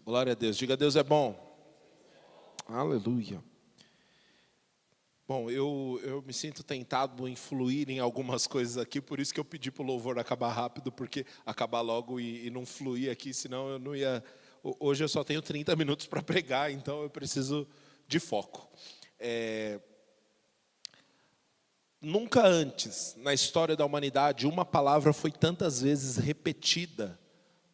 Glória a Deus. Diga, Deus é bom. Aleluia. Bom, eu me sinto tentado em fluir em algumas coisas aqui, por isso que eu pedi para o louvor acabar rápido, porque acabar logo e não fluir aqui, senão eu não ia... Hoje eu só tenho 30 minutos para pregar, então eu preciso de foco. Nunca antes, na história da humanidade, uma palavra foi tantas vezes repetida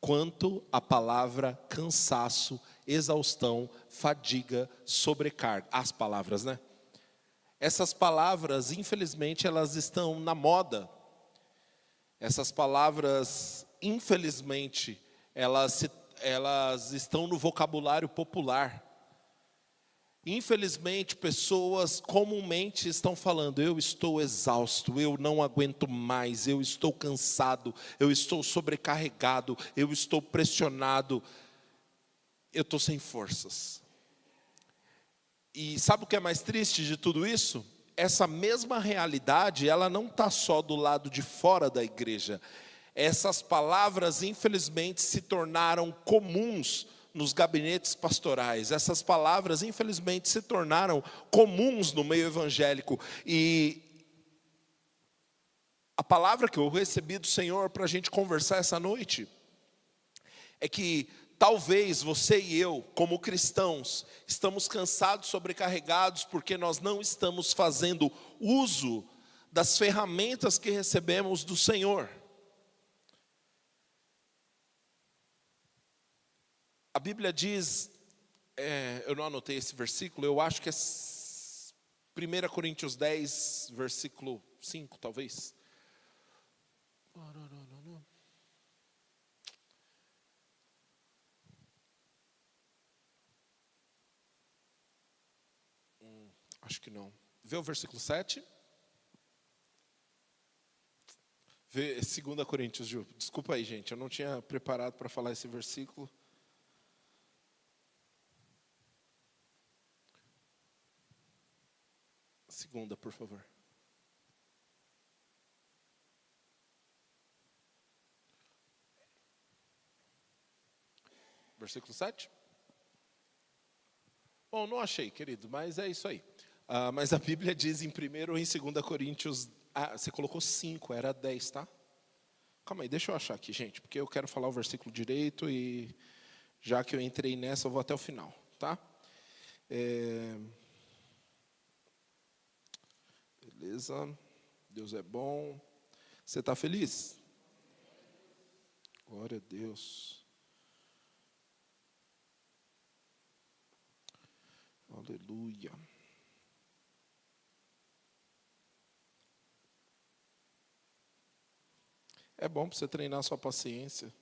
quanto a palavra cansaço, exaustão, fadiga, sobrecarga. As palavras, né? Essas palavras, infelizmente, elas estão na moda. Essas palavras, infelizmente, elas estão no vocabulário popular. Infelizmente, pessoas comumente estão falando: eu estou exausto, eu não aguento mais, eu estou cansado, eu estou sobrecarregado, eu estou pressionado, eu estou sem forças. E sabe o que é mais triste de tudo isso? Essa mesma realidade, ela não está só do lado de fora da igreja. Essas palavras, infelizmente, se tornaram comuns nos gabinetes pastorais. Essas palavras, infelizmente, se tornaram comuns no meio evangélico. E a palavra que eu recebi do Senhor para a gente conversar essa noite é que talvez você e eu, como cristãos, estamos cansados, sobrecarregados, porque nós não estamos fazendo uso das ferramentas que recebemos do Senhor. A Bíblia diz, eu não anotei esse versículo, eu acho que é 1 Coríntios 10, versículo 5, talvez. Acho que não. Vê o versículo 7. Vê 2 Coríntios, Ju. Desculpa aí, gente, eu não tinha preparado para falar esse versículo. Segunda, por favor. Versículo 7. Bom, não achei, querido, mas é isso aí. Mas a Bíblia diz em 1 ou em 2 Coríntios... você colocou 5, era 10, tá? Calma aí, deixa eu achar aqui, gente, porque eu quero falar o versículo direito e já que eu entrei nessa, eu vou até o final, tá? Beleza, Deus é bom. Você está feliz? Glória a Deus. Aleluia. É bom para você treinar a sua paciência.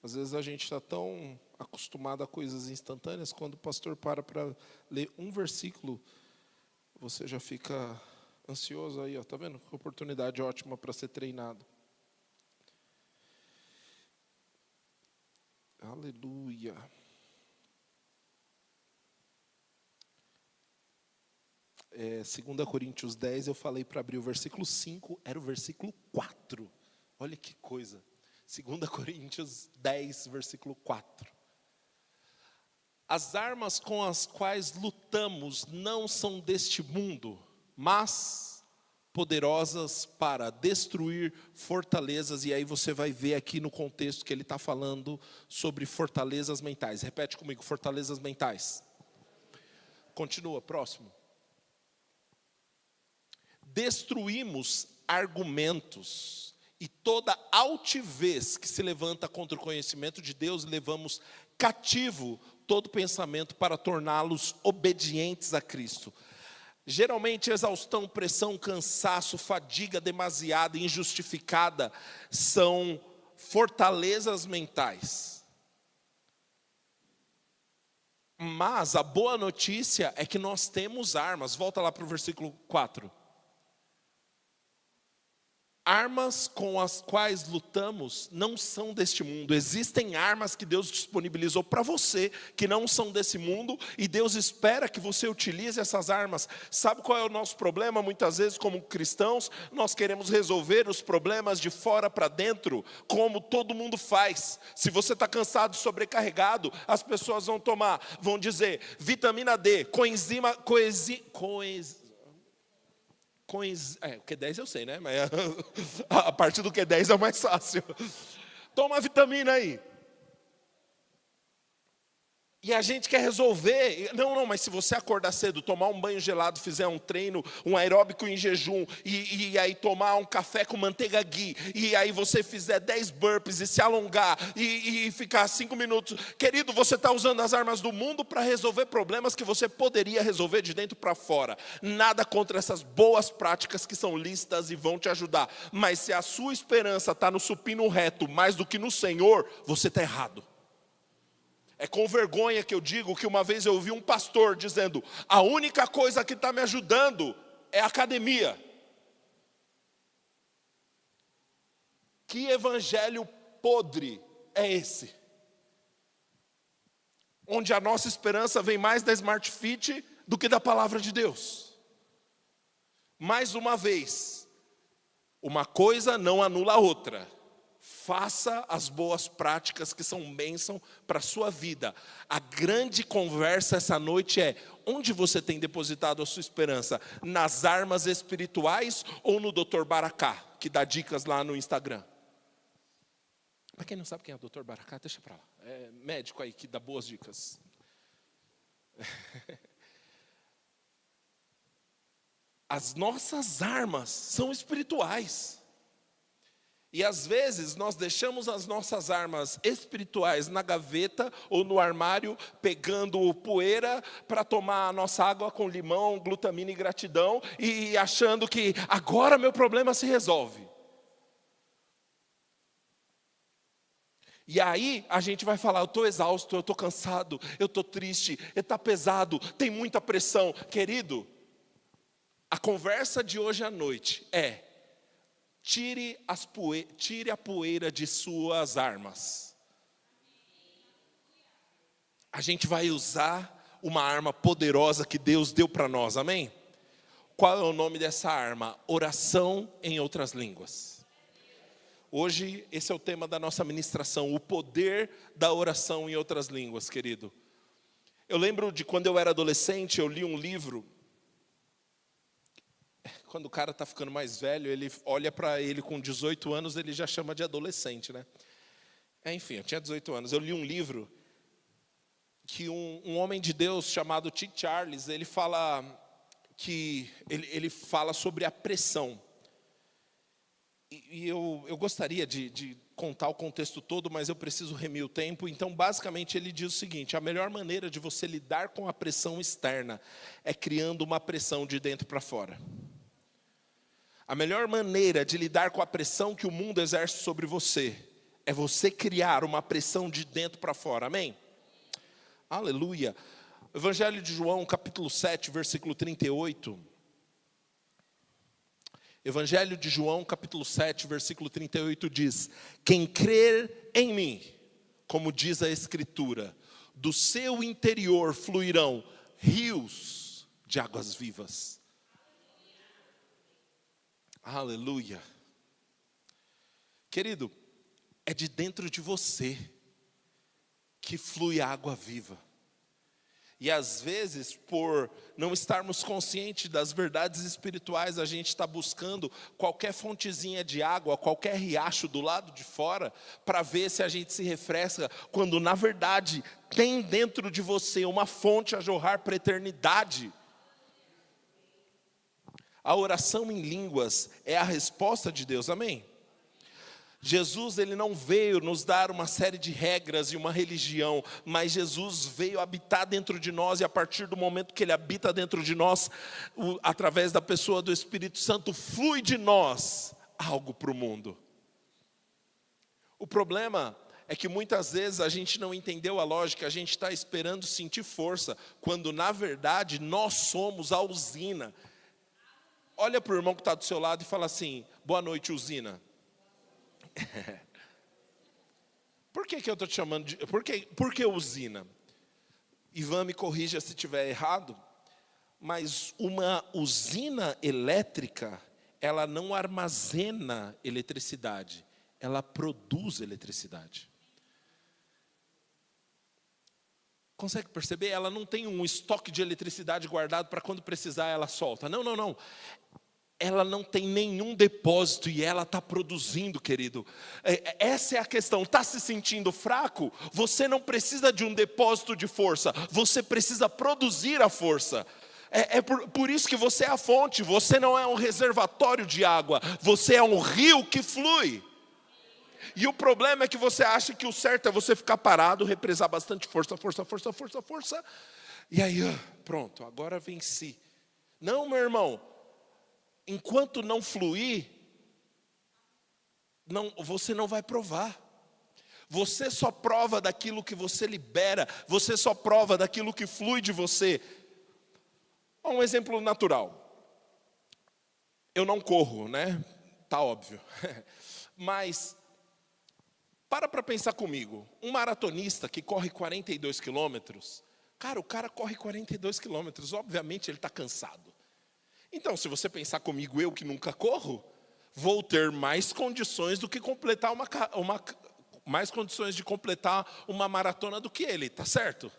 Às vezes a gente está tão acostumado a coisas instantâneas, quando o pastor para ler um versículo, você já fica ansioso aí, ó, tá vendo? Oportunidade ótima para ser treinado. Aleluia. 2 Coríntios 10, eu falei para abrir o versículo 5, era o versículo 4. Olha que coisa. 2 Coríntios 10, versículo 4. As armas com as quais lutamos não são deste mundo, mas poderosas para destruir fortalezas. E aí você vai ver aqui no contexto que ele está falando sobre fortalezas mentais. Repete comigo, fortalezas mentais. Continua, próximo. Destruímos argumentos e toda altivez que se levanta contra o conhecimento de Deus, levamos cativo todo pensamento para torná-los obedientes a Cristo. Geralmente exaustão, pressão, cansaço, fadiga demasiada, injustificada, são fortalezas mentais. Mas a boa notícia é que nós temos armas. Volta lá para o versículo 4. Armas com as quais lutamos não são deste mundo. Existem armas que Deus disponibilizou para você, que não são desse mundo, e Deus espera que você utilize essas armas. Sabe qual é o nosso problema? Muitas vezes, como cristãos, nós queremos resolver os problemas de fora para dentro, como todo mundo faz. Se você está cansado, sobrecarregado, as pessoas vão dizer, vitamina D, coenzima, o Q10 eu sei, né? Mas a partir do Q10 é o mais fácil. Toma a vitamina aí. E a gente quer resolver. Não, mas se você acordar cedo, tomar um banho gelado, fizer um treino, um aeróbico em jejum, e aí tomar um café com manteiga ghee, e aí você fizer 10 burpees e se alongar, e ficar 5 minutos. Querido, você está usando as armas do mundo para resolver problemas que você poderia resolver de dentro para fora. Nada contra essas boas práticas que são lícitas e vão te ajudar. Mas se a sua esperança está no supino reto mais do que no Senhor, você está errado. É com vergonha que eu digo que uma vez eu ouvi um pastor dizendo, a única coisa que está me ajudando é a academia. Que evangelho podre é esse? Onde a nossa esperança vem mais da Smart Fit do que da palavra de Deus. Mais uma vez, uma coisa não anula a outra. Faça as boas práticas que são bênção para a sua vida. A grande conversa essa noite é, onde você tem depositado a sua esperança? Nas armas espirituais ou no Dr. Baracá, que dá dicas lá no Instagram? Para quem não sabe quem é o Dr. Baracá, deixa para lá. É médico aí que dá boas dicas. As nossas armas são espirituais. E às vezes nós deixamos as nossas armas espirituais na gaveta ou no armário, pegando poeira para tomar a nossa água com limão, glutamina e gratidão, e achando que agora meu problema se resolve. E aí a gente vai falar, eu estou exausto, eu estou cansado, eu estou triste, está pesado, tem muita pressão. Querido, a conversa de hoje à noite é, tire a poeira de suas armas. A gente vai usar uma arma poderosa que Deus deu para nós, amém? Qual é o nome dessa arma? Oração em outras línguas. Hoje, esse é o tema da nossa ministração, o poder da oração em outras línguas, querido. Eu lembro de quando eu era adolescente, eu li um livro. Quando o cara está ficando mais velho, ele olha para ele com 18 anos, ele já chama de adolescente, né? Enfim, eu tinha 18 anos. Eu li um livro que um homem de Deus chamado T. Charles, ele fala sobre a pressão. E eu gostaria de contar o contexto todo, mas eu preciso remir o tempo. Então, basicamente, ele diz o seguinte, a melhor maneira de você lidar com a pressão externa é criando uma pressão de dentro para fora. A melhor maneira de lidar com a pressão que o mundo exerce sobre você é você criar uma pressão de dentro para fora, amém? Aleluia. Evangelho de João, capítulo 7, versículo 38. Evangelho de João, capítulo 7, versículo 38 diz, quem crer em mim, como diz a Escritura, do seu interior fluirão rios de águas vivas. Aleluia. Querido, é de dentro de você que flui água viva. E às vezes, por não estarmos conscientes das verdades espirituais, a gente está buscando qualquer fontezinha de água, qualquer riacho do lado de fora, para ver se a gente se refresca, quando na verdade tem dentro de você uma fonte a jorrar para a eternidade. A oração em línguas é a resposta de Deus, amém? Jesus, ele não veio nos dar uma série de regras e uma religião, mas Jesus veio habitar dentro de nós, e a partir do momento que ele habita dentro de nós, através da pessoa do Espírito Santo, flui de nós algo para o mundo. O problema é que muitas vezes a gente não entendeu a lógica, a gente está esperando sentir força, quando na verdade nós somos a usina Olha para o irmão que está do seu lado e fala assim: boa noite, usina. Por que eu estou te chamando de... Por que usina? Ivan me corrija se estiver errado, mas uma usina elétrica, ela não armazena eletricidade, ela produz eletricidade. Consegue perceber? Ela não tem um estoque de eletricidade guardado para quando precisar ela solta. Não, não, não. Ela não tem nenhum depósito e ela está produzindo, querido. Essa é a questão. Está se sentindo fraco? Você não precisa de um depósito de força. Você precisa produzir a força. Por isso que você é a fonte. Você não é um reservatório de água. Você é um rio que flui. E o problema é que você acha que o certo é você ficar parado, represar bastante força. E aí, pronto, agora venci. Não, meu irmão. Enquanto não fluir, você não vai provar. Você só prova daquilo que você libera. Você só prova daquilo que flui de você. Um exemplo natural. Eu não corro, né? Tá óbvio. Mas, para pensar comigo. Um maratonista que corre 42 quilômetros. Cara, o cara corre 42 quilômetros. Obviamente ele está cansado. Então, se você pensar comigo, eu que nunca corro, vou ter mais condições do que completar mais condições de completar uma maratona do que ele, tá certo?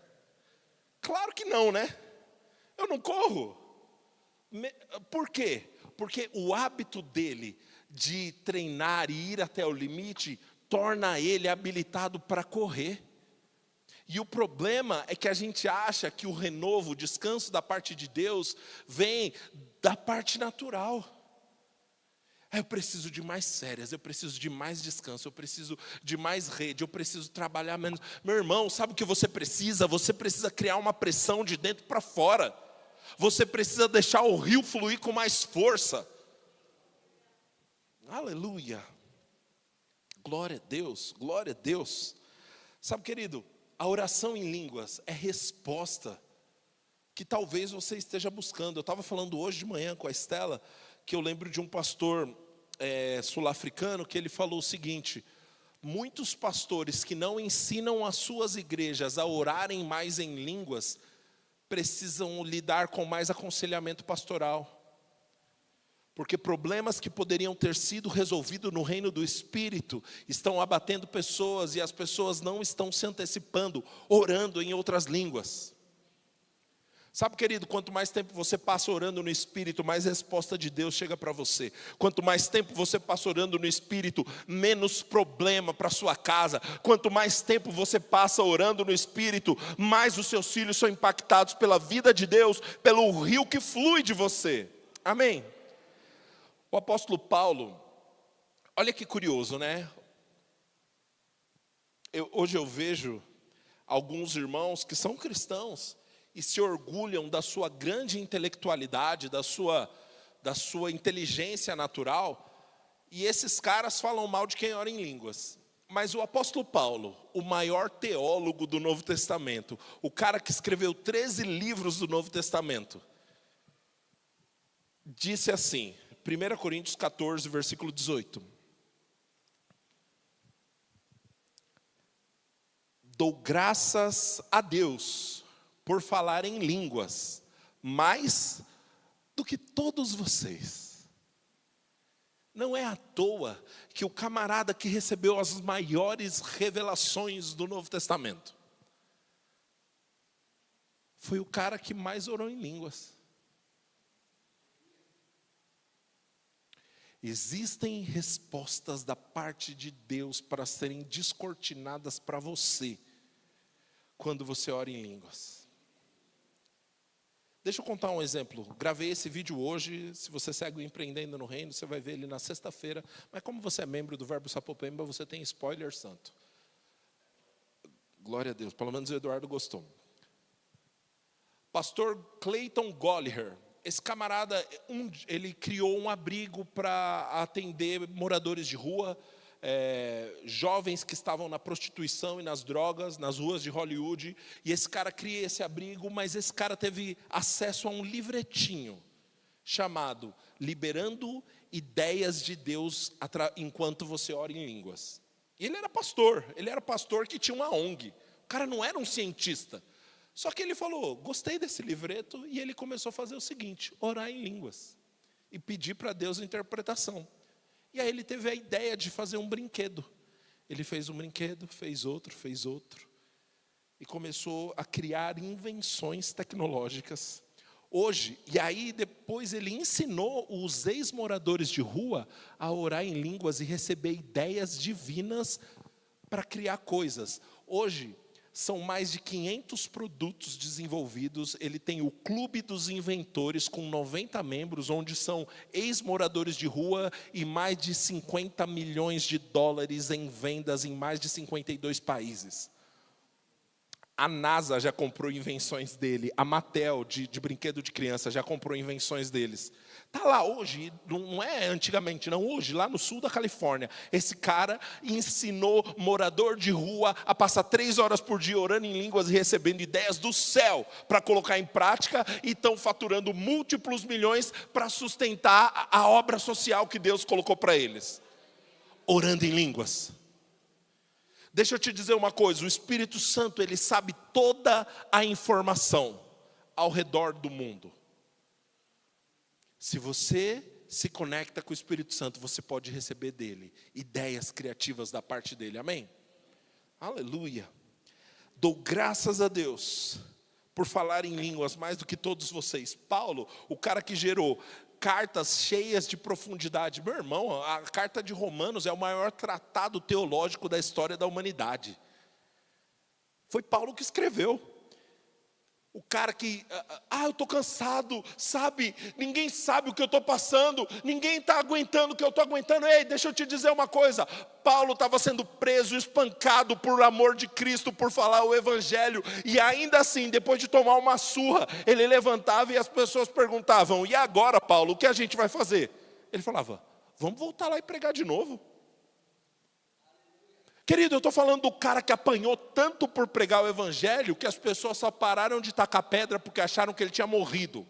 Claro que não, né? Eu não corro. Por quê? Porque o hábito dele de treinar e ir até o limite torna ele habilitado para correr. E o problema é que a gente acha que o renovo, o descanso da parte de Deus, vem da parte natural. Eu preciso de mais férias, eu preciso de mais descanso, eu preciso de mais rede, eu preciso trabalhar menos. Meu irmão, sabe o que você precisa? Você precisa criar uma pressão de dentro para fora. Você precisa deixar o rio fluir com mais força. Aleluia. Glória a Deus, glória a Deus. Sabe, querido, a oração em línguas é resposta que talvez você esteja buscando. Eu estava falando hoje de manhã com a Estela, que eu lembro de um pastor sul-africano, que ele falou o seguinte: muitos pastores que não ensinam as suas igrejas a orarem mais em línguas, precisam lidar com mais aconselhamento pastoral. Porque problemas que poderiam ter sido resolvidos no reino do Espírito estão abatendo pessoas e as pessoas não estão se antecipando, orando em outras línguas. Sabe, querido, quanto mais tempo você passa orando no Espírito, mais resposta de Deus chega para você. Quanto mais tempo você passa orando no Espírito, menos problema para sua casa. Quanto mais tempo você passa orando no Espírito, mais os seus filhos são impactados pela vida de Deus, pelo rio que flui de você. Amém? O apóstolo Paulo, olha que curioso, né? Hoje eu vejo alguns irmãos que são cristãos e se orgulham da sua grande intelectualidade, da sua inteligência natural, e esses caras falam mal de quem ora em línguas. Mas o apóstolo Paulo, o maior teólogo do Novo Testamento, o cara que escreveu 13 livros do Novo Testamento, disse assim, 1 Coríntios 14, versículo 18. Dou graças a Deus por falar em línguas, mais do que todos vocês. Não é à toa que o camarada que recebeu as maiores revelações do Novo Testamento foi o cara que mais orou em línguas. Existem respostas da parte de Deus para serem descortinadas para você, quando você ora em línguas. Deixa eu contar um exemplo. Gravei esse vídeo hoje. Se você segue o Empreendendo no Reino, você vai ver ele na sexta-feira. Mas como você é membro do Verbo Sapopemba, você tem spoiler santo. Glória a Deus, pelo menos o Eduardo gostou. Pastor Clayton Golliher. Esse camarada, ele criou um abrigo para atender moradores de rua, jovens que estavam na prostituição e nas drogas, nas ruas de Hollywood. E esse cara cria esse abrigo, mas esse cara teve acesso a um livretinho chamado Liberando Ideias de Deus enquanto você ora em línguas. E ele era pastor que tinha uma ONG. O cara não era um cientista. Só que ele falou, gostei desse livreto, e ele começou a fazer o seguinte, orar em línguas. E pedir para Deus interpretação. E aí ele teve a ideia de fazer um brinquedo. Ele fez um brinquedo, fez outro. E começou a criar invenções tecnológicas. Hoje, e aí depois ele ensinou os ex-moradores de rua a orar em línguas e receber ideias divinas para criar coisas. Hoje, são mais de 500 produtos desenvolvidos. Ele tem o Clube dos Inventores, com 90 membros, onde são ex-moradores de rua e mais de 50 milhões de dólares em vendas em mais de 52 países. A NASA já comprou invenções dele. A Mattel, de brinquedo de criança, já comprou invenções deles. Está lá hoje, não é antigamente, não, hoje, lá no sul da Califórnia. Esse cara ensinou morador de rua a passar 3 horas por dia orando em línguas e recebendo ideias do céu para colocar em prática, e estão faturando múltiplos milhões para sustentar a obra social que Deus colocou para eles. Orando em línguas. Deixa eu te dizer uma coisa, o Espírito Santo, ele sabe toda a informação ao redor do mundo. Se você se conecta com o Espírito Santo, você pode receber dele ideias criativas da parte dele, amém? Aleluia. Dou graças a Deus por falar em línguas mais do que todos vocês. Paulo, o cara que gerou cartas cheias de profundidade. Meu irmão, a carta de Romanos é o maior tratado teológico da história da humanidade. Foi Paulo que escreveu. O cara que, eu estou cansado, sabe? Ninguém sabe o que eu estou passando, ninguém está aguentando o que eu estou aguentando. Ei, deixa eu te dizer uma coisa. Paulo estava sendo preso, espancado por amor de Cristo, por falar o Evangelho. E ainda assim, depois de tomar uma surra, ele levantava e as pessoas perguntavam, e agora, Paulo, o que a gente vai fazer? Ele falava, vamos voltar lá e pregar de novo. Querido, eu estou falando do cara que apanhou tanto por pregar o Evangelho, que as pessoas só pararam de tacar pedra porque acharam que ele tinha morrido.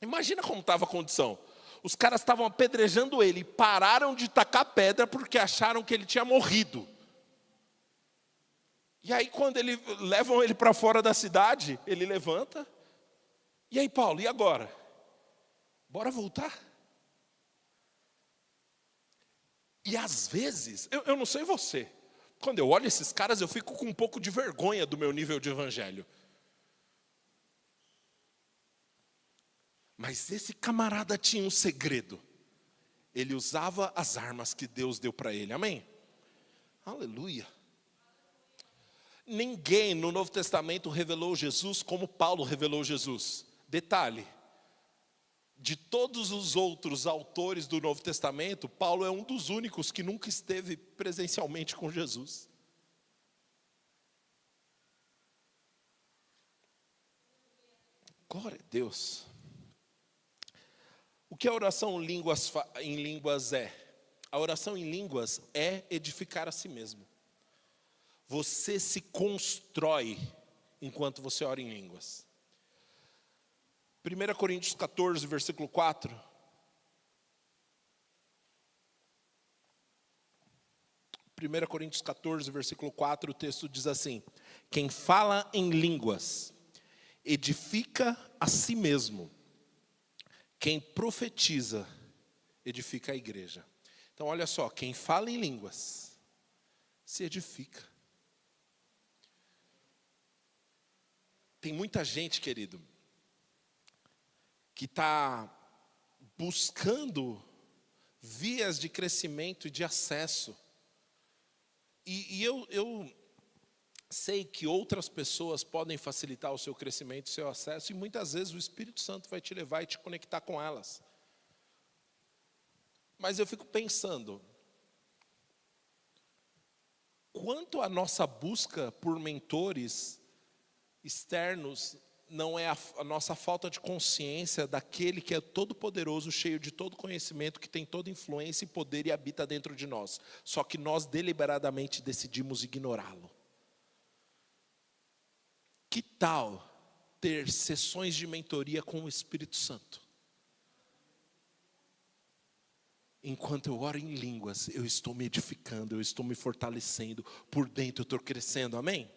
Imagina como estava a condição. Os caras estavam apedrejando ele, pararam de tacar pedra porque acharam que ele tinha morrido. E aí quando levam ele para fora da cidade, ele levanta. E aí, Paulo, e agora? Bora voltar? E às vezes, eu não sei você, quando eu olho esses caras, eu fico com um pouco de vergonha do meu nível de evangelho. Mas esse camarada tinha um segredo. Ele usava as armas que Deus deu para ele, amém? Aleluia. Ninguém no Novo Testamento revelou Jesus como Paulo revelou Jesus. Detalhe. De todos os outros autores do Novo Testamento, Paulo é um dos únicos que nunca esteve presencialmente com Jesus. Glória a Deus. O que a oração em línguas é? A oração em línguas é edificar a si mesmo. Você se constrói enquanto você ora em línguas. 1 Coríntios 14, versículo 4. 1 Coríntios 14, versículo 4, o texto diz assim: quem fala em línguas edifica a si mesmo. Quem profetiza edifica a igreja. Então olha só, quem fala em línguas se edifica. Tem muita gente, querido, que está buscando vias de crescimento e de acesso. E eu sei que outras pessoas podem facilitar o seu crescimento, o seu acesso, e muitas vezes o Espírito Santo vai te levar e te conectar com elas. Mas eu fico pensando, quanto a nossa busca por mentores externos não é a nossa falta de consciência daquele que é todo poderoso, cheio de todo conhecimento, que tem toda influência e poder e habita dentro de nós. Só que nós deliberadamente decidimos ignorá-lo. Que tal ter sessões de mentoria com o Espírito Santo? enquanto eu oro em línguas, eu estou me edificando, eu estou me fortalecendo, por dentro eu estou crescendo, amém?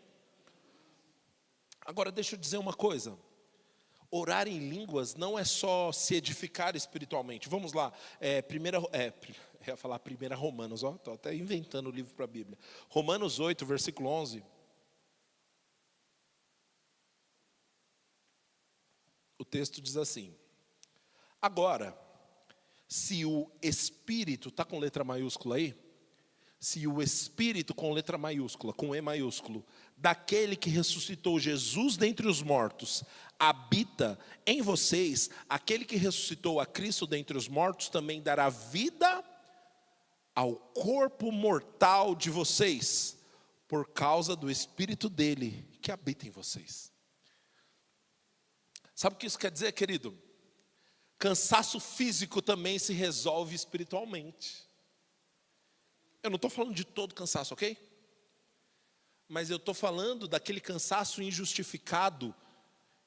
Agora deixa eu dizer uma coisa, orar em línguas não é só se edificar espiritualmente. Vamos lá, eu ia falar primeira Romanos, estou até inventando o livro para a Bíblia. Romanos 8, versículo 11. O texto diz assim: agora, se o Espírito, está com letra maiúscula aí? Se o Espírito com letra maiúscula, com E maiúsculo, daquele que ressuscitou Jesus dentre os mortos, habita em vocês, aquele que ressuscitou a Cristo dentre os mortos também dará vida ao corpo mortal de vocês, por causa do Espírito dele que habita em vocês. Sabe o que isso quer dizer, querido? Cansaço físico também se resolve espiritualmente. Eu não estou falando de todo cansaço, ok? Mas eu estou falando daquele cansaço injustificado,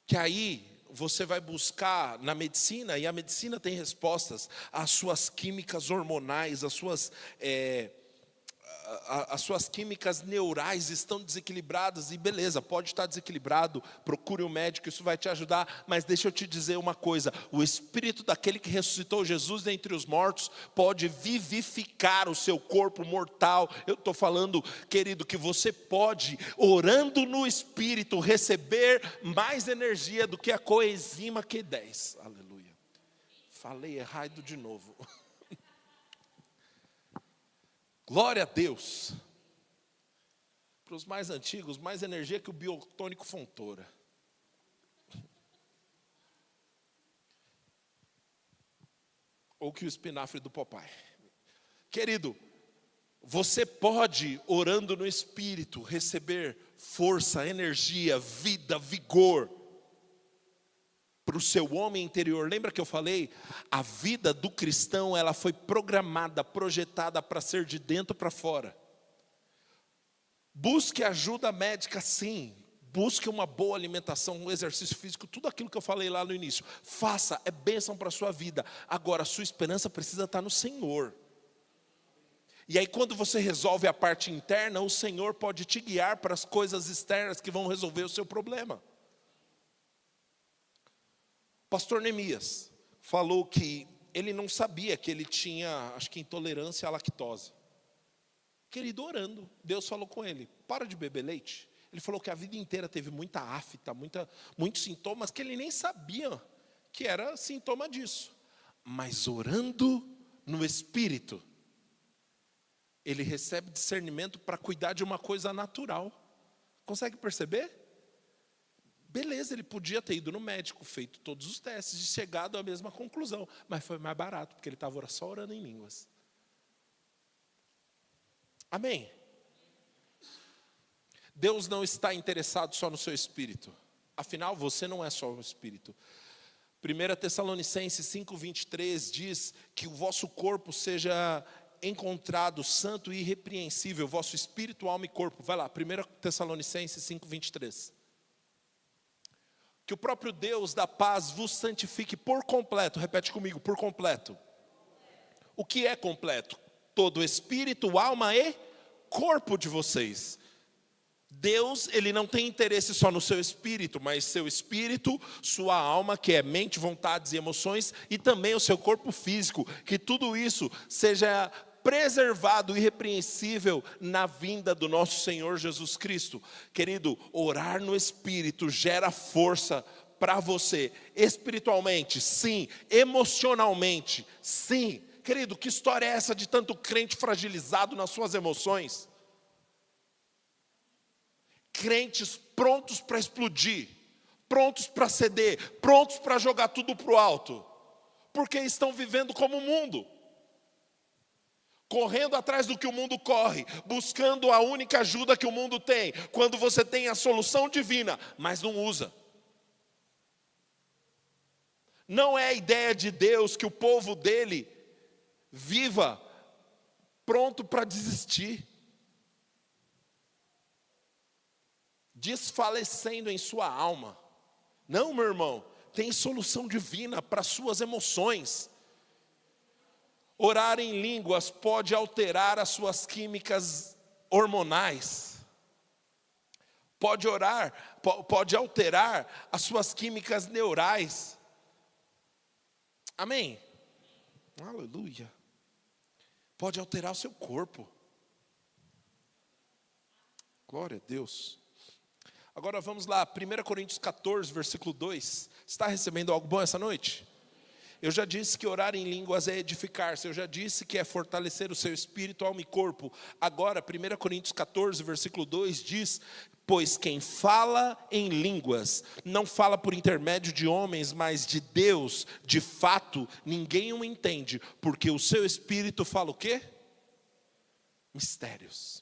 que aí você vai buscar na medicina, e a medicina tem respostas, às suas químicas hormonais, as suas químicas neurais estão desequilibradas, e beleza, pode estar desequilibrado, procure um médico, isso vai te ajudar, mas deixa eu te dizer uma coisa, o Espírito daquele que ressuscitou Jesus dentre os mortos, pode vivificar o seu corpo mortal. Eu estou falando, querido, que você pode, orando no Espírito, receber mais energia do que a coenzima Q10, aleluia, falei errado de novo. Glória a Deus. Para os mais antigos, mais energia que o biotônico Fontoura. Ou que o espinafre do Popeye. Querido, você pode, orando no Espírito, receber força, energia, vida, vigor para o seu homem interior. Lembra que eu falei? A vida do cristão, ela foi programada, projetada para ser de dentro para fora. Busque ajuda médica, sim. Busque uma boa alimentação, um exercício físico, tudo aquilo que eu falei lá no início. Faça, é bênção para a sua vida. Agora, a sua esperança precisa estar no Senhor. E aí quando você resolve a parte interna, o Senhor pode te guiar para as coisas externas que vão resolver o seu problema. Pastor Neemias falou que ele não sabia que ele tinha, acho que intolerância à lactose. Querido, orando, Deus falou com ele, para de beber leite. Ele falou que a vida inteira teve muita afta, muitos sintomas que ele nem sabia que era sintoma disso. Mas orando no Espírito, ele recebe discernimento para cuidar de uma coisa natural. Consegue perceber? Beleza, ele podia ter ido no médico, feito todos os testes e chegado à mesma conclusão, mas foi mais barato, porque ele estava só orando em línguas. Amém? Deus não está interessado só no seu espírito, afinal você não é só o espírito. 1 Tessalonicenses 5:23 diz que o vosso corpo seja encontrado santo e irrepreensível, vosso espírito, alma e corpo. Vai lá, 1 Tessalonicenses 5:23. Que o próprio Deus da paz vos santifique por completo. Repete comigo, por completo. O que é completo? Todo o espírito, alma e corpo de vocês. Deus, ele não tem interesse só no seu espírito, mas seu espírito, sua alma, que é mente, vontades e emoções, e também o seu corpo físico. Que tudo isso seja preservado, irrepreensível na vinda do nosso Senhor Jesus Cristo. Querido, orar no Espírito gera força para você, espiritualmente, sim, emocionalmente, sim. Querido, que história é essa de tanto crente fragilizado nas suas emoções? Crentes prontos para explodir, prontos para ceder, prontos para jogar tudo para o alto, porque estão vivendo como o mundo. Correndo atrás do que o mundo corre, buscando a única ajuda que o mundo tem, quando você tem a solução divina, mas não usa. Não é a ideia de Deus que o povo dele viva pronto para desistir, desfalecendo em sua alma. Não, meu irmão, tem solução divina para suas emoções. Orar em línguas pode alterar as suas químicas hormonais. Pode alterar as suas químicas neurais. Amém? Aleluia. Pode alterar o seu corpo. Glória a Deus. Agora vamos lá, 1 Coríntios 14, versículo 2. Está recebendo algo bom essa noite? Eu já disse que orar em línguas é edificar-se. Eu já disse que é fortalecer o seu espírito, alma e corpo. Agora, 1 Coríntios 14, versículo 2 diz: pois quem fala em línguas, não fala por intermédio de homens, mas de Deus. De fato, ninguém o entende, porque o seu espírito fala o quê? Mistérios.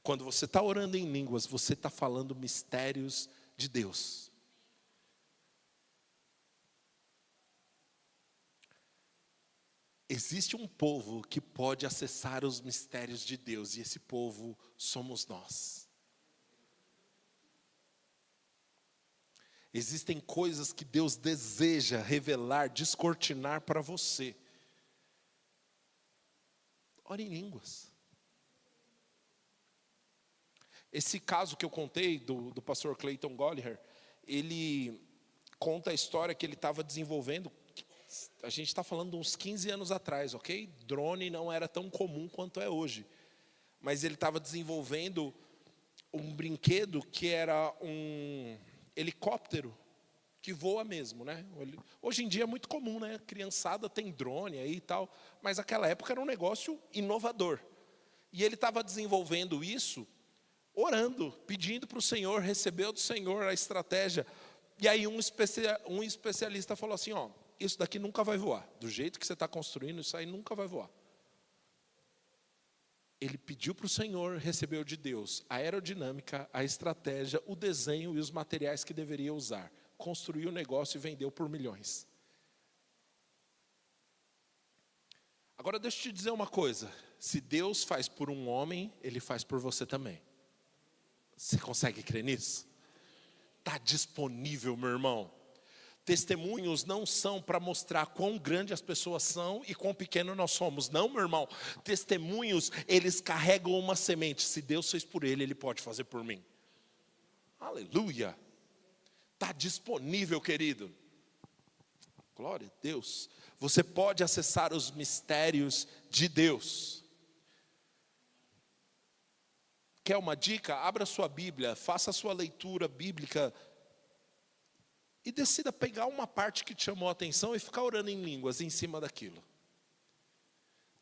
Quando você está orando em línguas, você está falando mistérios de Deus. Existe um povo que pode acessar os mistérios de Deus, e esse povo somos nós. Existem coisas que Deus deseja revelar, descortinar para você. Ore em línguas. Esse caso que eu contei do pastor Clayton Golliher, ele conta a história que ele estava desenvolvendo. A gente está falando de uns 15 anos atrás, ok? Drone não era tão comum quanto é hoje. Mas ele estava desenvolvendo um brinquedo que era um helicóptero que voa mesmo, né? Hoje em dia é muito comum, né? Criançada tem drone aí e tal. Mas naquela época era um negócio inovador. E ele estava desenvolvendo isso, orando, pedindo para o Senhor, recebeu do Senhor a estratégia. E aí um especialista falou assim, ó, isso daqui nunca vai voar. Do jeito que você está construindo, isso aí nunca vai voar. Ele pediu para o Senhor, recebeu de Deus a aerodinâmica, a estratégia, o desenho e os materiais que deveria usar. Construiu o negócio e vendeu por milhões. Agora deixa eu te dizer uma coisa. Se Deus faz por um homem, Ele faz por você também. Você consegue crer nisso? Está disponível, meu irmão. Testemunhos não são para mostrar quão grande as pessoas são e quão pequeno nós somos. Não, meu irmão. Testemunhos, eles carregam uma semente. Se Deus fez por ele, Ele pode fazer por mim. Aleluia. Está disponível, querido. Glória a Deus. Você pode acessar os mistérios de Deus. Quer uma dica? Abra sua Bíblia, faça a sua leitura bíblica e decida pegar uma parte que te chamou a atenção e ficar orando em línguas em cima daquilo.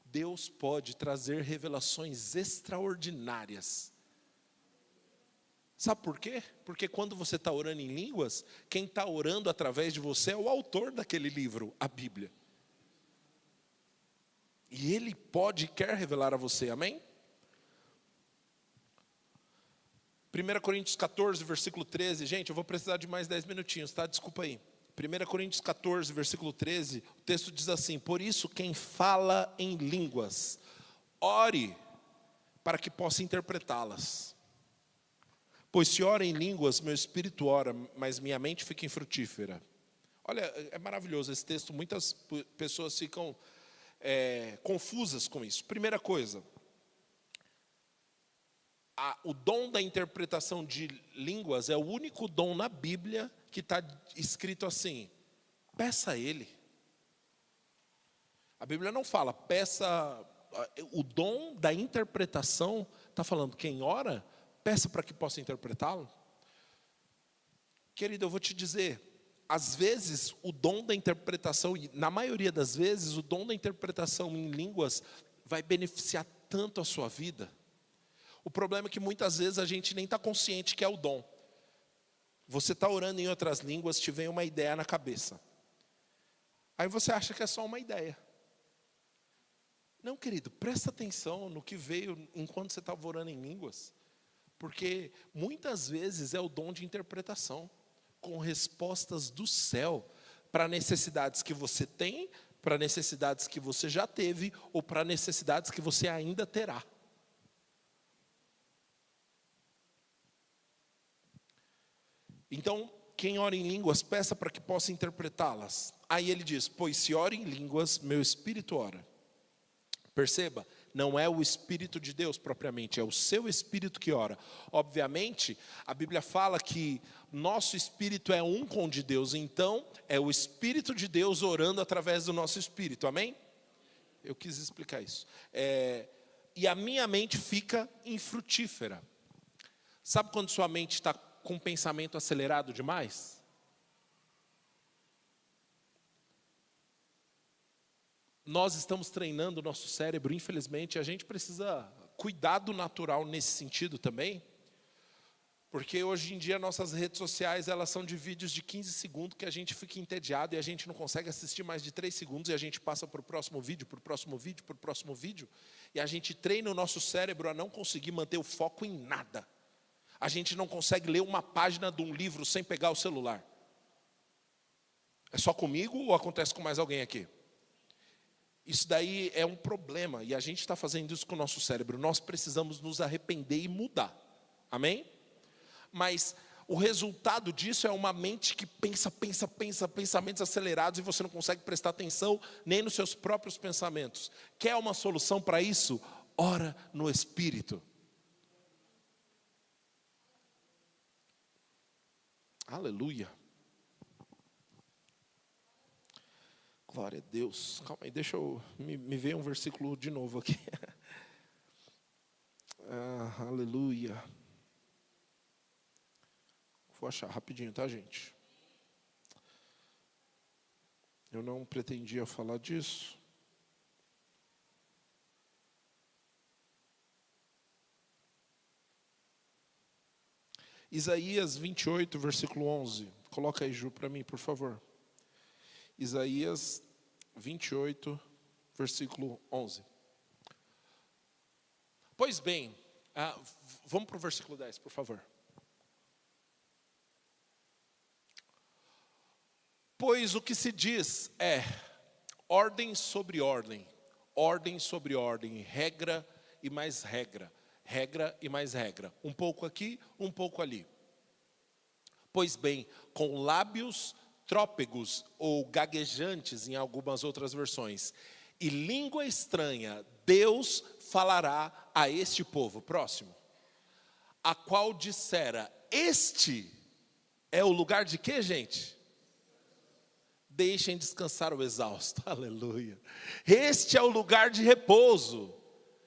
Deus pode trazer revelações extraordinárias. Sabe por quê? Porque quando você está orando em línguas, quem está orando através de você é o autor daquele livro, a Bíblia. E Ele pode e quer revelar a você, amém? 1 Coríntios 14, versículo 13. Gente, eu vou precisar de mais 10 minutinhos, tá? Desculpa aí. 1 Coríntios 14, versículo 13. O texto diz assim: por isso quem fala em línguas, ore para que possa interpretá-las. Pois se ora em línguas, meu espírito ora, mas minha mente fica infrutífera. Olha, é maravilhoso esse texto. Muitas pessoas ficam confusas com isso. Primeira coisa, o dom da interpretação de línguas é o único dom na Bíblia que está escrito assim: peça a Ele. A Bíblia não fala, peça. O dom da interpretação está falando, quem ora, peça para que possa interpretá-lo. Querido, eu vou te dizer, às vezes o dom da interpretação, na maioria das vezes, o dom da interpretação em línguas vai beneficiar tanto a sua vida. O problema é que muitas vezes a gente nem está consciente que é o dom. Você está orando em outras línguas, te vem uma ideia na cabeça. Aí você acha que é só uma ideia. Não, querido, presta atenção no que veio enquanto você estava orando em línguas. Porque muitas vezes é o dom de interpretação, com respostas do céu, para necessidades que você tem, para necessidades que você já teve, ou para necessidades que você ainda terá. Então, quem ora em línguas, peça para que possa interpretá-las. Aí ele diz, pois se ora em línguas, meu espírito ora. Perceba, não é o Espírito de Deus propriamente, é o seu espírito que ora. Obviamente, a Bíblia fala que nosso espírito é um com o de Deus, então é o Espírito de Deus orando através do nosso espírito, amém? Eu quis explicar isso. E a minha mente fica infrutífera. Sabe quando sua mente está com um pensamento acelerado demais? Nós estamos treinando o nosso cérebro, infelizmente, a gente precisa cuidar do natural nesse sentido também, porque hoje em dia nossas redes sociais, elas são de vídeos de 15 segundos que a gente fica entediado e a gente não consegue assistir mais de 3 segundos e a gente passa para o próximo vídeo, para o próximo vídeo, para o próximo vídeo, e a gente treina o nosso cérebro a não conseguir manter o foco em nada. A gente não consegue ler uma página de um livro sem pegar o celular. É só comigo ou acontece com mais alguém aqui? Isso daí é um problema, e a gente está fazendo isso com o nosso cérebro. Nós precisamos nos arrepender e mudar, amém? Mas o resultado disso é uma mente que pensa, pensamentos acelerados, e você não consegue prestar atenção nem nos seus próprios pensamentos. Quer uma solução para isso? Ora no Espírito. Aleluia. Glória a Deus. Calma aí, deixa eu... Me ver um versículo de novo aqui. Aleluia. Vou achar rapidinho, tá, gente? Eu não pretendia falar disso. Isaías 28, versículo 11. Coloca aí, Ju, para mim, por favor. Isaías 28, versículo 11. Pois bem, vamos para o versículo 10, por favor. Pois o que se diz é ordem sobre ordem, regra e mais regra e mais regra. Um pouco aqui, um pouco ali. Pois bem, com lábios trópegos ou gaguejantes em algumas outras versões, e língua estranha, Deus falará a este povo, próximo, a qual dissera, este é o lugar de quê, gente? Deixem descansar o exausto, aleluia. Este é o lugar de repouso.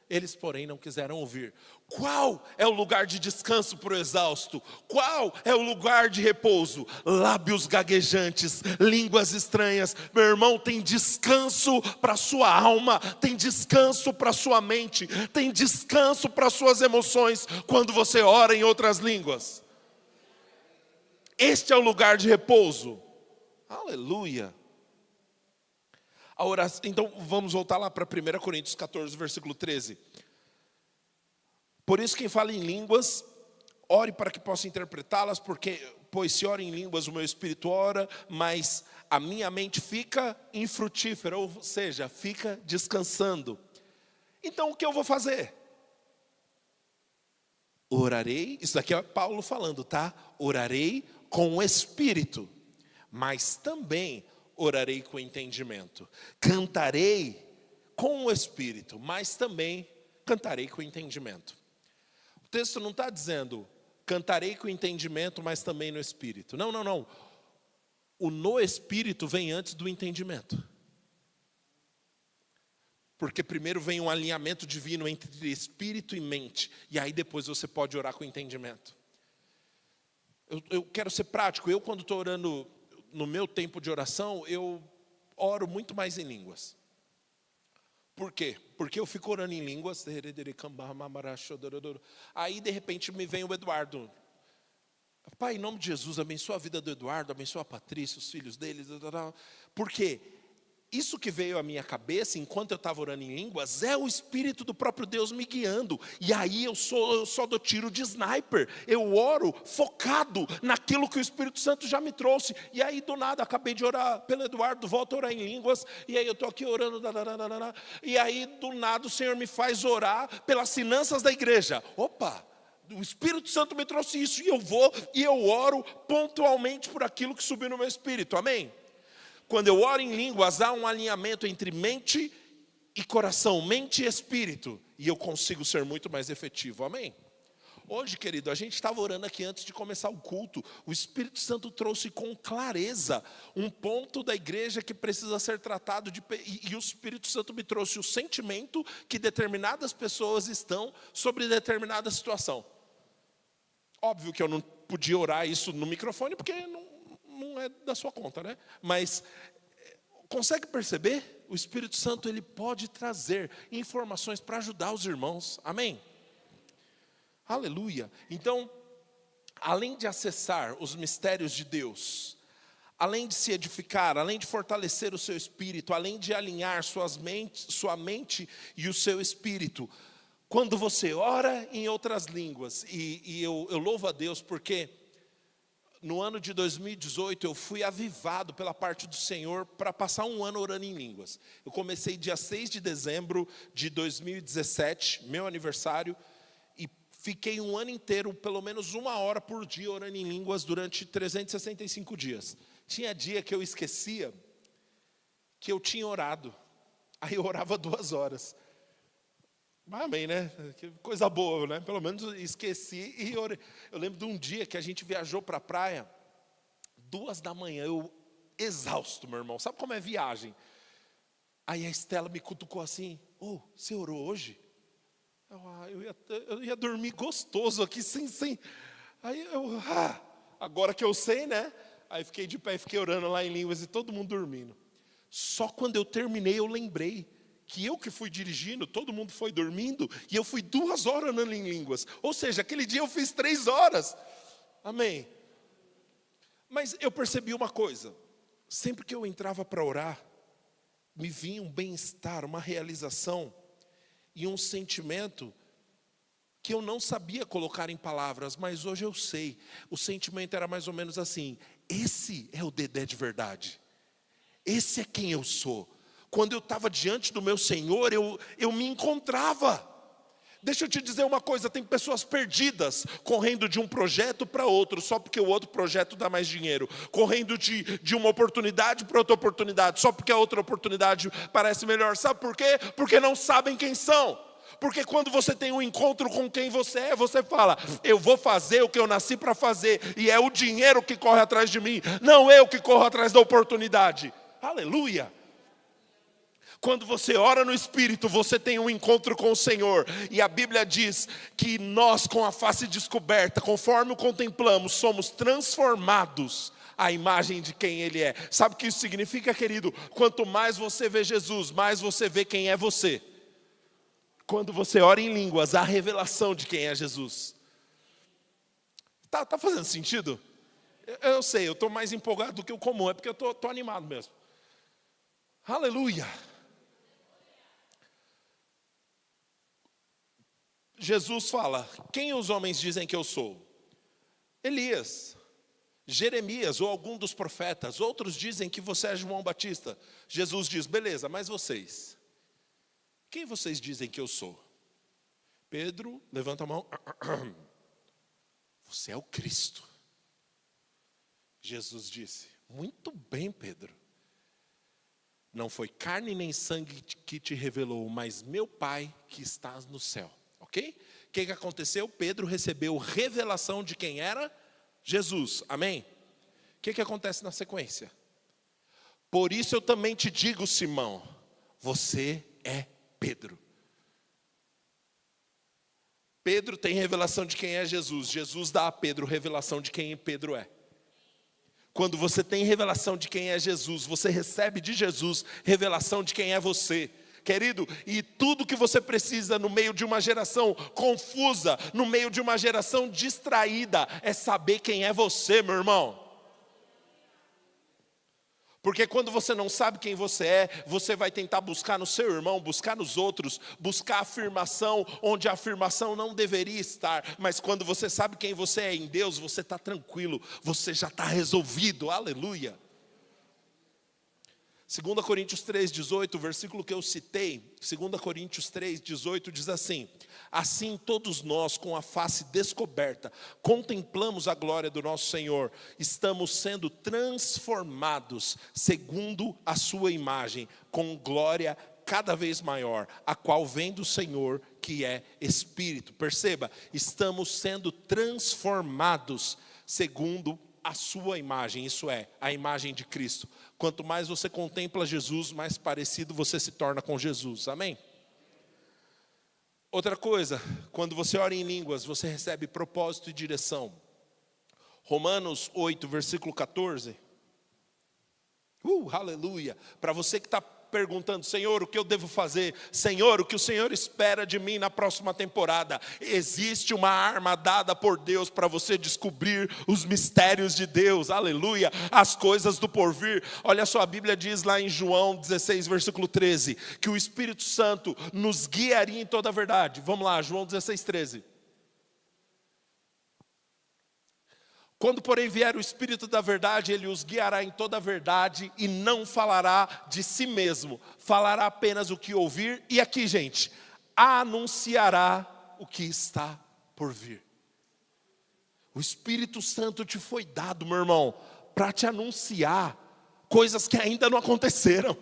Eles, porém, não quiseram ouvir. Qual é o lugar de descanso para o exausto? Qual é o lugar de repouso? Lábios gaguejantes, línguas estranhas. Meu irmão, tem descanso para a sua alma, tem descanso para a sua mente, tem descanso para as suas emoções quando você ora em outras línguas. Este é o lugar de repouso. Aleluia. A oração, então vamos voltar lá para 1 Coríntios 14, versículo 13. Por isso quem fala em línguas, ore para que possa interpretá-las, pois se ora em línguas o meu espírito ora, mas a minha mente fica infrutífera, ou seja, fica descansando. Então o que eu vou fazer? Orarei, isso daqui é Paulo falando, tá? Orarei com o espírito, mas também orarei com entendimento. Cantarei com o espírito, mas também cantarei com entendimento. O texto não está dizendo cantarei com entendimento, mas também no espírito. Não, não, não. O no espírito vem antes do entendimento. Porque primeiro vem um alinhamento divino entre espírito e mente. E aí depois você pode orar com entendimento. Eu quero ser prático. Eu, quando estou orando no meu tempo de oração, eu oro muito mais em línguas. Por quê? Porque eu fico orando em línguas. Aí de repente me vem o Eduardo. Pai, em nome de Jesus, abençoa a vida do Eduardo, abençoa a Patrícia, os filhos deles. Por quê? Isso que veio à minha cabeça, enquanto eu estava orando em línguas, é o Espírito do próprio Deus me guiando. E aí eu só dou tiro de sniper. Eu oro focado naquilo que o Espírito Santo já me trouxe. E aí do nada, acabei de orar pelo Eduardo, volto a orar em línguas. E aí eu estou aqui orando. E aí do nada o Senhor me faz orar pelas finanças da igreja. Opa! O Espírito Santo me trouxe isso. E eu vou e eu oro pontualmente por aquilo que subiu no meu espírito. Amém? Quando eu oro em línguas, há um alinhamento entre mente e coração, mente e espírito, e eu consigo ser muito mais efetivo, amém? Hoje, querido, a gente estava orando aqui antes de começar o culto, o Espírito Santo trouxe com clareza um ponto da igreja que precisa ser tratado, e o Espírito Santo me trouxe o sentimento que determinadas pessoas estão sobre determinada situação. Óbvio que eu não podia orar isso no microfone, porque não é da sua conta, né? Mas consegue perceber? O Espírito Santo, ele pode trazer informações para ajudar os irmãos, amém? Aleluia. Então, além de acessar os mistérios de Deus, além de se edificar, além de fortalecer o seu espírito, além de alinhar sua mente e o seu espírito, quando você ora em outras línguas, e eu louvo a Deus porque no ano de 2018 eu fui avivado pela parte do Senhor para passar um ano orando em línguas. Eu comecei dia 6 de dezembro de 2017, meu aniversário, fiquei um ano inteiro, pelo menos 1 hora por dia, orando em línguas durante 365 dias. Tinha dia que eu esquecia que eu tinha orado. Aí eu orava 2 horas. Amém, né? Que coisa boa, né? Pelo menos esqueci e orei. Eu lembro de um dia que a gente viajou para a praia, 2 da manhã, eu exausto, meu irmão. Sabe como é viagem? Aí a Estela me cutucou assim, você orou hoje? Eu ia dormir gostoso aqui, sem. Aí agora que eu sei, né? Aí fiquei de pé e fiquei orando lá em línguas e todo mundo dormindo. Só quando eu terminei eu lembrei que eu que fui dirigindo, todo mundo foi dormindo, e eu fui 2 horas orando em línguas. Ou seja, aquele dia eu fiz 3 horas. Amém. Mas eu percebi uma coisa, sempre que eu entrava para orar, me vinha um bem-estar, uma realização, e um sentimento que eu não sabia colocar em palavras, mas hoje eu sei. O sentimento era mais ou menos assim: esse é o Dedé de verdade. Esse é quem eu sou. Quando eu estava diante do meu Senhor, eu me encontrava. Deixa eu te dizer uma coisa, tem pessoas perdidas, correndo de um projeto para outro, só porque o outro projeto dá mais dinheiro. Correndo de uma oportunidade para outra oportunidade, só porque a outra oportunidade parece melhor. Sabe por quê? Porque não sabem quem são. Porque quando você tem um encontro com quem você é, você fala: eu vou fazer o que eu nasci para fazer. E é o dinheiro que corre atrás de mim, não eu que corro atrás da oportunidade. Aleluia. Quando você ora no Espírito, você tem um encontro com o Senhor. E a Bíblia diz que nós, com a face descoberta, conforme o contemplamos, somos transformados à imagem de quem Ele é. Sabe o que isso significa, querido? Quanto mais você vê Jesus, mais você vê quem é você. Quando você ora em línguas, há a revelação de quem é Jesus. Tá fazendo sentido? Eu sei, eu estou mais empolgado do que o comum, é porque eu estou animado mesmo. Aleluia. Jesus fala: quem os homens dizem que eu sou? Elias, Jeremias ou algum dos profetas. Outros dizem que você é João Batista. Jesus diz: beleza, mas vocês? Quem vocês dizem que eu sou? Pedro levanta a mão. Você é o Cristo. Jesus disse: muito bem, Pedro. Não foi carne nem sangue que te revelou, mas meu Pai que está no céu. Ok? O que aconteceu? Pedro recebeu revelação de quem era Jesus. Amém? O que acontece na sequência? Por isso eu também te digo, Simão, você é Pedro. Pedro tem revelação de quem é Jesus. Jesus dá a Pedro revelação de quem Pedro é. Quando você tem revelação de quem é Jesus, você recebe de Jesus revelação de quem é você. Querido, e tudo que você precisa no meio de uma geração confusa, no meio de uma geração distraída, é saber quem é você, meu irmão. Porque quando você não sabe quem você é, você vai tentar buscar no seu irmão, buscar nos outros, buscar afirmação onde a afirmação não deveria estar. Mas quando você sabe quem você é em Deus, você está tranquilo, você já está resolvido, aleluia. 2 Coríntios 3,18, o versículo que eu citei, 2 Coríntios 3,18 diz assim: assim todos nós com a face descoberta, contemplamos a glória do nosso Senhor, estamos sendo transformados segundo a sua imagem, com glória cada vez maior, a qual vem do Senhor, que é Espírito. Perceba, estamos sendo transformados segundo a sua imagem, isso é, a imagem de Cristo. Quanto mais você contempla Jesus, mais parecido você se torna com Jesus. Amém? Outra coisa, quando você ora em línguas, você recebe propósito e direção. Romanos 8, versículo 14. Aleluia. Para você que está perguntando, Senhor, o que eu devo fazer? Senhor, o que o Senhor espera de mim na próxima temporada? Existe uma arma dada por Deus para você descobrir os mistérios de Deus. Aleluia. As coisas do porvir. Olha só, a Bíblia diz lá em João 16, versículo 13, que o Espírito Santo nos guiaria em toda a verdade. Vamos lá, João 16, 13. Quando, porém, vier o Espírito da verdade, ele os guiará em toda a verdade e não falará de si mesmo, falará apenas o que ouvir. E aqui, gente, anunciará o que está por vir. O Espírito Santo te foi dado, meu irmão, para te anunciar coisas que ainda não aconteceram.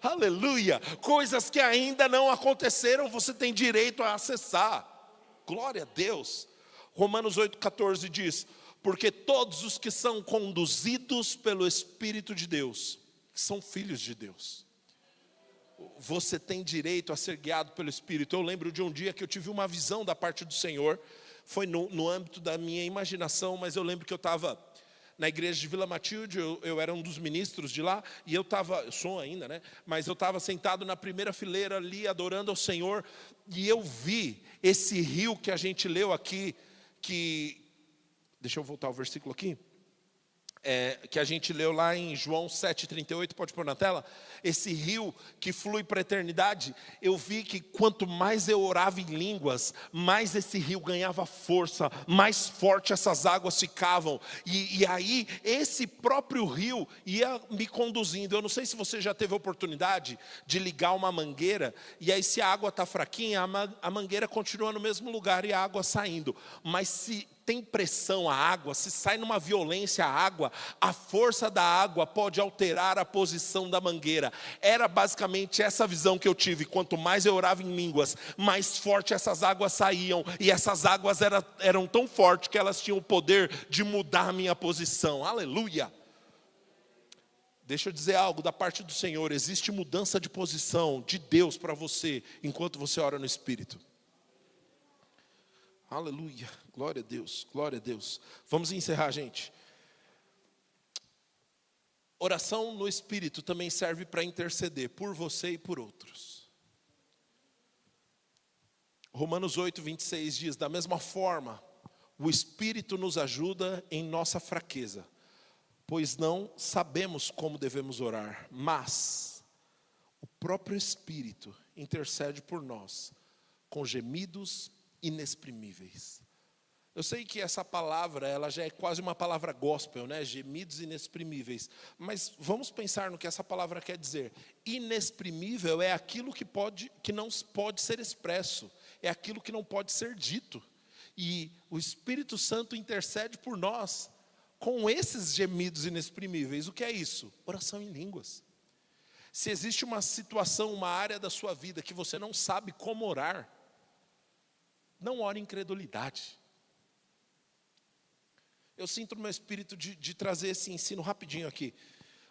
Aleluia! Coisas que ainda não aconteceram, você tem direito a acessar. Glória a Deus. Romanos 8,14 diz: porque todos os que são conduzidos pelo Espírito de Deus são filhos de Deus. Você tem direito a ser guiado pelo Espírito. Eu lembro de um dia que eu tive uma visão da parte do Senhor. Foi no âmbito da minha imaginação, mas eu lembro que eu estava na igreja de Vila Matilde, eu era um dos ministros de lá, e eu sou ainda, né? Mas eu estava sentado na primeira fileira ali, adorando ao Senhor, e eu vi esse rio que a gente leu aqui, deixa eu voltar ao versículo aqui, que a gente leu lá em João 7,38, pode pôr na tela? Esse rio que flui para a eternidade. Eu vi que quanto mais eu orava em línguas, mais esse rio ganhava força, mais forte essas águas ficavam. E aí esse próprio rio ia me conduzindo. Eu não sei se você já teve a oportunidade de ligar uma mangueira, e aí se a água está fraquinha, a mangueira continua no mesmo lugar e a água saindo. Mas se tem pressão a água, se sai numa violência a água, a força da água pode alterar a posição da mangueira. Era basicamente essa visão que eu tive. Quanto mais eu orava em línguas, mais forte essas águas saíam. E essas águas eram tão fortes que elas tinham o poder de mudar a minha posição. Aleluia! Deixa eu dizer algo da parte do Senhor. Existe mudança de posição de Deus para você, enquanto você ora no Espírito. Aleluia, glória a Deus, glória a Deus. Vamos encerrar, gente. Oração no Espírito também serve para interceder por você e por outros. Romanos 8, 26 diz: da mesma forma, o Espírito nos ajuda em nossa fraqueza, pois não sabemos como devemos orar, mas o próprio Espírito intercede por nós, com gemidos inexprimíveis. Eu sei que essa palavra, ela já é quase uma palavra gospel, né? Gemidos inexprimíveis. Mas vamos pensar no que essa palavra quer dizer. Inexprimível é aquilo que não pode ser expresso, é aquilo que não pode ser dito. E o Espírito Santo intercede por nós com esses gemidos inexprimíveis. O que é isso? Oração em línguas. Se existe uma situação, uma área da sua vida que você não sabe como orar, não ore em incredulidade. Eu sinto no meu espírito de trazer esse ensino rapidinho aqui.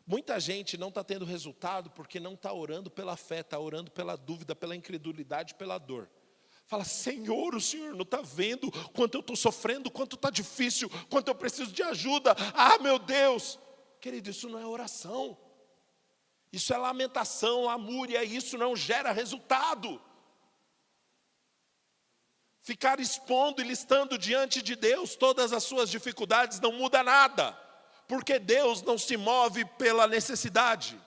Muita gente não está tendo resultado porque não está orando pela fé, está orando pela dúvida, pela incredulidade, pela dor. Fala: Senhor, o Senhor não está vendo quanto eu estou sofrendo, quanto está difícil, quanto eu preciso de ajuda. Ah, meu Deus! Querido, isso não é oração. Isso é lamentação, lamúria, isso não gera resultado. Ficar expondo e listando diante de Deus todas as suas dificuldades não muda nada, porque Deus não se move pela necessidade.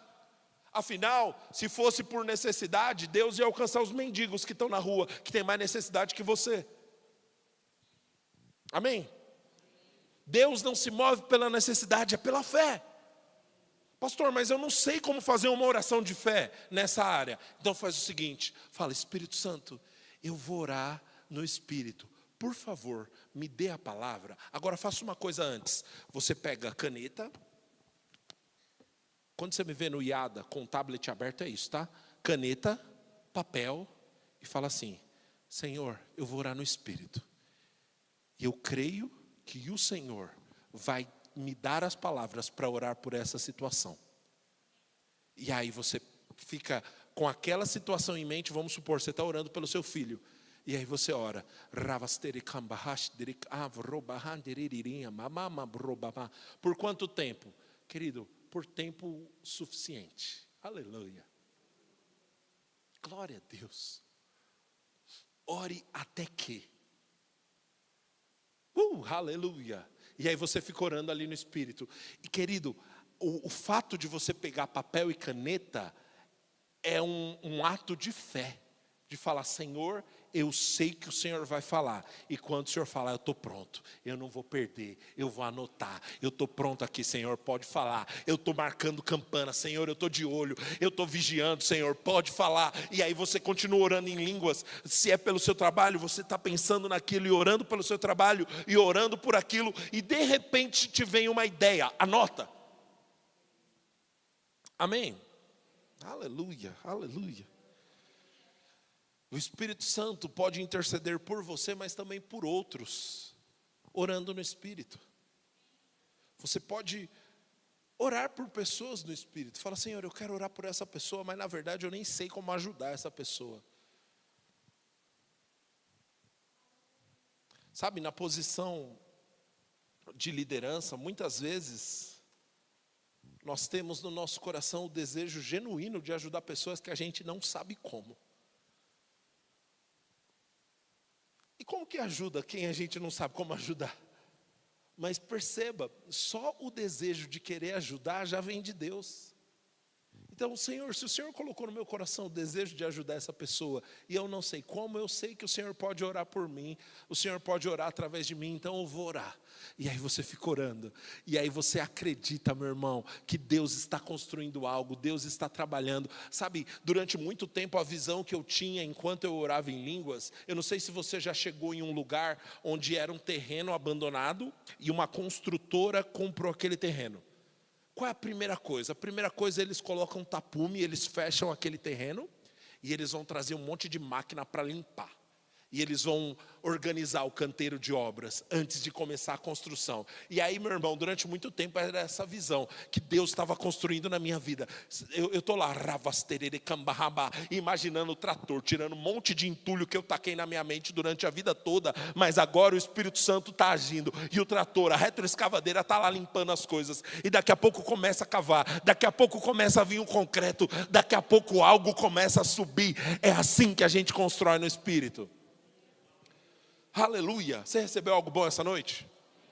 Afinal, se fosse por necessidade, Deus ia alcançar os mendigos que estão na rua, que tem mais necessidade que você. Amém? Deus não se move pela necessidade, é pela fé. Pastor, mas eu não sei como fazer uma oração de fé nessa área. Então faz o seguinte, fala: Espírito Santo, eu vou orar no Espírito, por favor, me dê a palavra. Agora faça uma coisa antes. Você pega a caneta. Quando você me vê no IADA com o tablet aberto, é isso, tá? caneta, papel e fala assim: Senhor, eu vou orar no Espírito. E eu creio que o Senhor vai me dar as palavras para orar por essa situação. E aí você fica com aquela situação em mente. Vamos supor, você está orando pelo seu filho. E aí você ora. Por quanto tempo? Querido, por tempo suficiente. Aleluia. Glória a Deus. Ore até que. Aleluia. E aí você fica orando ali no Espírito. E querido, o fato de você pegar papel e caneta é um ato de fé. De falar: Senhor, eu sei que o Senhor vai falar. E quando o Senhor falar, eu estou pronto. Eu não vou perder, eu vou anotar. Eu estou pronto aqui, Senhor, pode falar. Eu estou marcando campana, Senhor, eu estou de olho. Eu estou vigiando, Senhor, pode falar. E aí você continua orando em línguas. Se é pelo seu trabalho, você está pensando naquilo e orando pelo seu trabalho. E orando por aquilo. E de repente te vem uma ideia, anota. Amém? Aleluia, aleluia. O Espírito Santo pode interceder por você, mas também por outros, orando no Espírito. Você pode orar por pessoas no Espírito. Fala: Senhor, eu quero orar por essa pessoa, mas na verdade eu nem sei como ajudar essa pessoa. Sabe, na posição de liderança, muitas vezes nós temos no nosso coração o desejo genuíno de ajudar pessoas que a gente não sabe como. E como que ajuda quem a gente não sabe como ajudar? Mas perceba, só o desejo de querer ajudar já vem de Deus. Então, Senhor, se o Senhor colocou no meu coração o desejo de ajudar essa pessoa, e eu não sei como, eu sei que o Senhor pode orar por mim, o Senhor pode orar através de mim, então eu vou orar. E aí você fica orando, e aí você acredita, meu irmão, que Deus está construindo algo, Deus está trabalhando. Sabe, durante muito tempo a visão que eu tinha enquanto eu orava em línguas, eu não sei se você já chegou em um lugar onde era um terreno abandonado, e uma construtora comprou aquele terreno. Qual é a primeira coisa? A primeira coisa, eles colocam tapume, eles fecham aquele terreno e eles vão trazer um monte de máquina para limpar. E eles vão organizar o canteiro de obras antes de começar a construção. E aí, meu irmão, durante muito tempo era essa visão que Deus estava construindo na minha vida. Eu estou lá, imaginando o trator, tirando um monte de entulho que eu taquei na minha mente durante a vida toda. Mas agora o Espírito Santo está agindo. E o trator, a retroescavadeira está lá limpando as coisas. E daqui a pouco começa a cavar. Daqui a pouco começa a vir um concreto. Daqui a pouco algo começa a subir. É assim que a gente constrói no Espírito. Aleluia. Você recebeu algo bom essa noite?